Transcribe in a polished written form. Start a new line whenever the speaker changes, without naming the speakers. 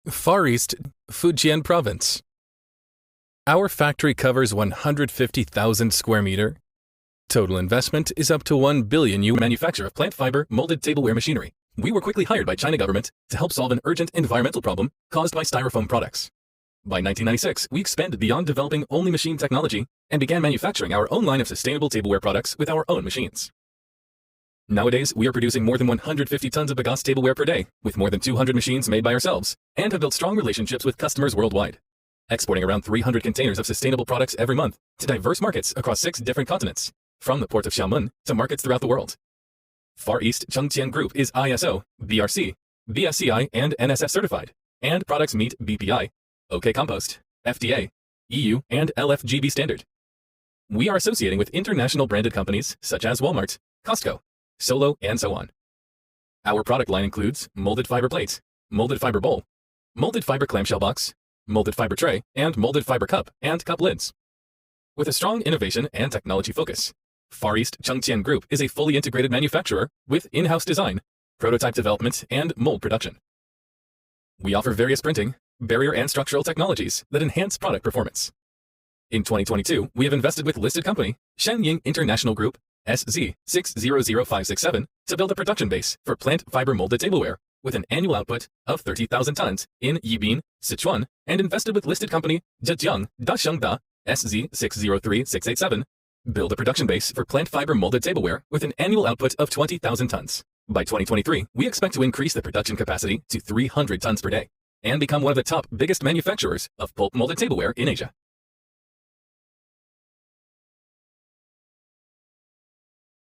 Far East, Fujian Province. Our factory covers 150,000 square meter. Total investment is up to 1 billion yuan. Manufacture of plant fiber molded tableware machinery. We were quickly hired by China government to help solve an urgent environmental problem caused by styrofoam products. By 1996, we expanded beyond developing only machine technology and began manufacturing our own line of sustainable tableware products with our own machines. Nowadays, we are producing more than 150 tons of bagasse tableware per day, with more than 200 machines made by ourselves, and have built strong relationships with customers worldwide, exporting around 300 containers of sustainable products every month to diverse markets across 6 different continents, from the port of Xiamen to markets throughout the world. Far East Chengqian Group is ISO, BRC, BSCI, and NSF certified, and products meet BPI, OK Compost, FDA, EU, and LFGB standard. We are associating with international branded companies such as Walmart, Costco, Solo, and so on. Our product line includes molded fiber plate, molded fiber bowl, molded fiber clamshell box, molded fiber tray, and molded fiber cup and cup lids. With a strong innovation and technology focus, Far East Chengqian Group is a fully integrated manufacturer with in-house design, prototype development, and mold production. We offer various printing, barrier, and structural technologies that enhance product performance. In 2022, we have invested with listed company Shenying International Group SZ600567 to build a production base for plant fiber molded tableware with an annual output of 30,000 tons in Yibin, Sichuan, and invested with listed company Zhejiang Dashengda SZ603687 build a production base for plant fiber molded tableware with an annual output of 20,000 tons. By 2023, we expect to increase the production capacity to 300 tons per day and become one of the top biggest manufacturers of pulp molded tableware in Asia.